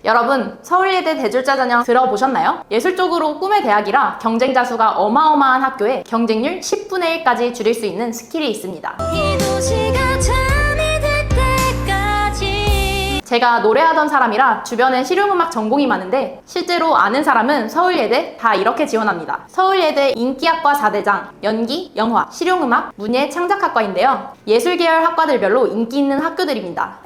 여러분, 서울예대 대졸자 전형 들어보셨나요? 예술 쪽으로 꿈의 대학이라 경쟁자 수가 어마어마한 학교에 경쟁률 10분의 1까지 줄일 수 있는 스킬이 있습니다. 이 도시가 잠이 들 때까지. 제가 노래하던 사람이라 주변에 실용음악 전공이 많은데 실제로 아는 사람은 서울예대 다 이렇게 지원합니다. 서울예대 인기학과 4대장, 연기, 영화, 실용음악, 문예, 창작학과인데요. 예술계열 학과들별로 인기 있는 학교들입니다.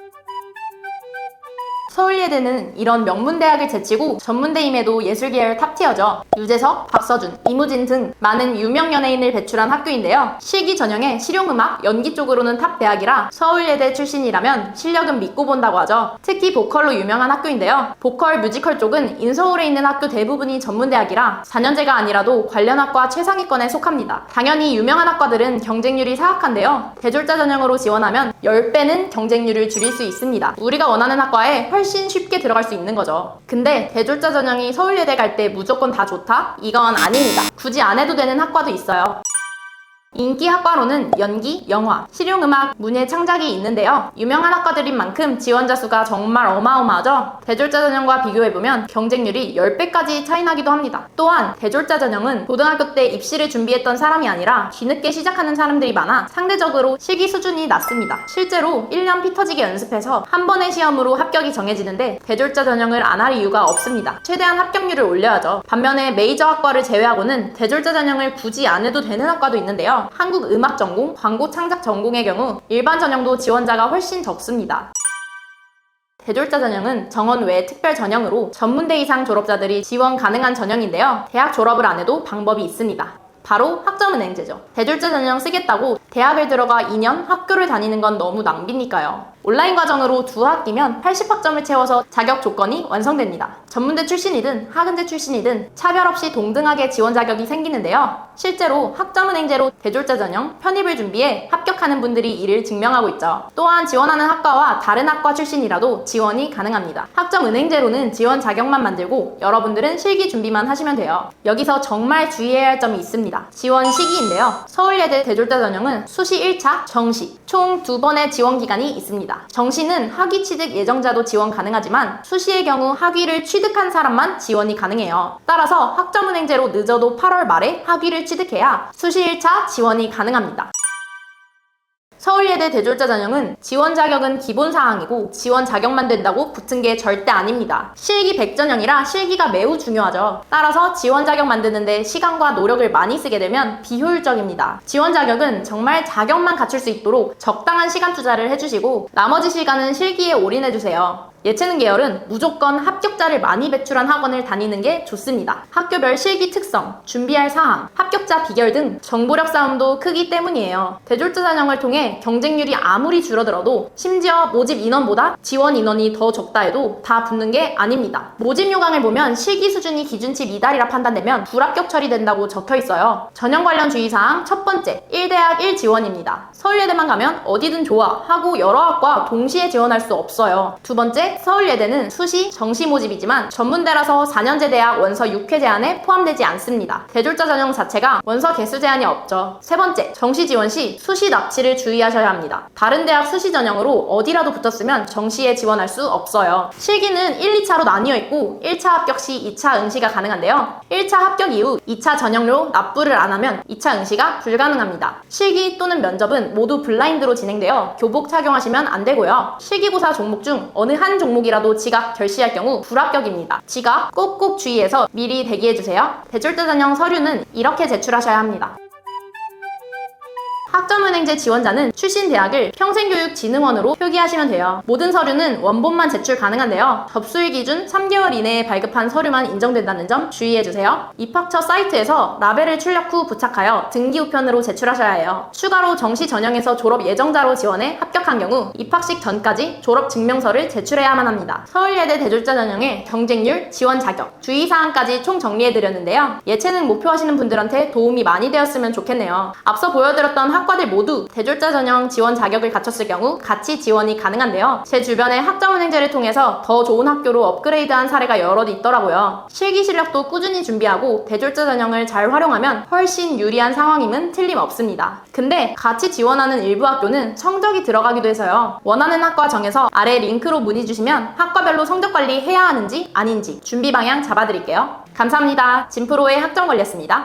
서울예대는 이런 명문대학을 제치고 전문대임에도 예술계열 탑티어죠. 유재석, 박서준, 이무진 등 많은 유명 연예인을 배출한 학교인데요. 실기 전형의 실용음악, 연기 쪽으로는 탑 대학이라 서울예대 출신이라면 실력은 믿고 본다고 하죠. 특히 보컬로 유명한 학교인데요. 보컬, 뮤지컬 쪽은 인서울에 있는 학교 대부분이 전문대학이라 4년제가 아니라도 관련 학과 최상위권에 속합니다. 당연히 유명한 학과들은 경쟁률이 사악한데요. 대졸자 전형으로 지원하면 10배는 경쟁률을 줄일 수 있습니다. 우리가 원하는 학과에 훨씬 쉽게 들어갈 수 있는 거죠. 근데 대졸자 전형이 서울예대 갈 때 무조건 다 좋다? 이건 아닙니다. 굳이 안 해도 되는 학과도 있어요. 인기 학과로는 연기, 영화, 실용음악, 문예, 창작이 있는데요. 유명한 학과들인 만큼 지원자 수가 정말 어마어마하죠. 대졸자 전형과 비교해보면 경쟁률이 10배까지 차이 나기도 합니다. 또한 대졸자 전형은 고등학교 때 입시를 준비했던 사람이 아니라 뒤늦게 시작하는 사람들이 많아 상대적으로 실기 수준이 낮습니다. 실제로 1년 피 터지게 연습해서 한 번의 시험으로 합격이 정해지는데 대졸자 전형을 안 할 이유가 없습니다. 최대한 합격률을 올려야죠. 반면에 메이저 학과를 제외하고는 대졸자 전형을 굳이 안 해도 되는 학과도 있는데요. 한국 음악 전공, 광고 창작 전공의 경우 일반 전형도 지원자가 훨씬 적습니다. 대졸자 전형은 정원 외 특별 전형으로 전문대 이상 졸업자들이 지원 가능한 전형인데요. 대학 졸업을 안 해도 방법이 있습니다. 바로 학점은행제죠. 대졸자 전형 쓰겠다고 대학을 들어가 2년 학교를 다니는 건 너무 낭비니까요. 온라인 과정으로 2학기면 80학점을 채워서 자격 조건이 완성됩니다. 전문대 출신이든 학은대 출신이든 차별 없이 동등하게 지원 자격이 생기는데요. 실제로 학점은행제로 대졸자 전형 편입을 준비해 합격하는 분들이 이를 증명하고 있죠. 또한 지원하는 학과와 다른 학과 출신이라도 지원이 가능합니다. 학점은행제로는 지원 자격만 만들고 여러분들은 실기 준비만 하시면 돼요. 여기서 정말 주의해야 할 점이 있습니다. 지원 시기인데요. 서울예대 대졸자 전형은 수시 1차, 정시 총 2번의 지원 기간이 있습니다. 정시는 학위 취득 예정자도 지원 가능하지만 수시의 경우 학위를 취득한 사람만 지원이 가능해요. 따라서 학점은행제로 늦어도 8월 말에 학위를 취득해야 수시 1차 지원이 가능합니다. 서울예대 대졸자 전형은 지원 자격은 기본사항이고 지원 자격만 된다고 붙은 게 절대 아닙니다. 실기 100전형이라 실기가 매우 중요하죠. 따라서 지원 자격 만드는데 시간과 노력을 많이 쓰게 되면 비효율적입니다. 지원 자격은 정말 자격만 갖출 수 있도록 적당한 시간 투자를 해주시고 나머지 시간은 실기에 올인해주세요. 예체능 계열은 무조건 합격자를 많이 배출한 학원을 다니는 게 좋습니다. 학교별 실기 특성, 준비할 사항, 합격자 비결 등 정보력 싸움도 크기 때문이에요. 대졸자 전형을 통해 경쟁률이 아무리 줄어들어도 심지어 모집 인원보다 지원 인원이 더 적다 해도 다 붙는 게 아닙니다. 모집 요강을 보면 실기 수준이 기준치 미달이라 판단되면 불합격 처리된다고 적혀 있어요. 전형 관련 주의사항 첫 번째, 1대학 1지원입니다. 서울예대만 가면 어디든 좋아 하고 여러 학과 동시에 지원할 수 없어요. 두 번째, 서울예대는 수시, 정시 모집이지만 전문대라서 4년제 대학 원서 6회 제한에 포함되지 않습니다. 대졸자 전형 자체가 원서 개수 제한이 없죠. 세 번째, 정시 지원 시 수시 납치를 주의하셔야 합니다. 다른 대학 수시 전형으로 어디라도 붙었으면 정시에 지원할 수 없어요. 실기는 1, 2차로 나뉘어 있고 1차 합격 시 2차 응시가 가능한데요. 1차 합격 이후 2차 전형료 납부를 안 하면 2차 응시가 불가능합니다. 실기 또는 면접은 모두 블라인드로 진행되어 교복 착용하시면 안 되고요. 실기고사 종목 중 어느 한 종목이라도 지각 결시할 경우 불합격입니다. 지각 꼭꼭 주의해서 미리 대기해주세요. 대졸자 전형 서류는 이렇게 제출하셔야 합니다. 학점은행제 지원자는 출신 대학을 평생교육진흥원으로 표기하시면 돼요. 모든 서류는 원본만 제출 가능한데요. 접수일 기준 3개월 이내에 발급한 서류만 인정된다는 점 주의해주세요. 입학처 사이트에서 라벨을 출력 후 부착하여 등기 우편으로 제출하셔야 해요. 추가로 정시 전형에서 졸업 예정자로 지원해 합격한 경우 입학식 전까지 졸업 증명서를 제출해야만 합니다. 서울예대 대졸자 전형의 경쟁률, 지원 자격, 주의사항까지 총 정리해드렸는데요. 예체능 목표하시는 분들한테 도움이 많이 되었으면 좋겠네요. 앞서 보여드렸던 학과들 모두 대졸자 전형 지원 자격을 갖췄을 경우 같이 지원이 가능한데요. 제 주변에 학점은행제를 통해서 더 좋은 학교로 업그레이드한 사례가 여럿 있더라고요. 실기 실력도 꾸준히 준비하고 대졸자 전형을 잘 활용하면 훨씬 유리한 상황임은 틀림없습니다. 근데 같이 지원하는 일부 학교는 성적이 들어가기도 해서요. 원하는 학과 정해서 아래 링크로 문의 주시면 학과별로 성적 관리 해야 하는지 아닌지 준비 방향 잡아드릴게요. 감사합니다. 진프로의 학점 걸렸습니다.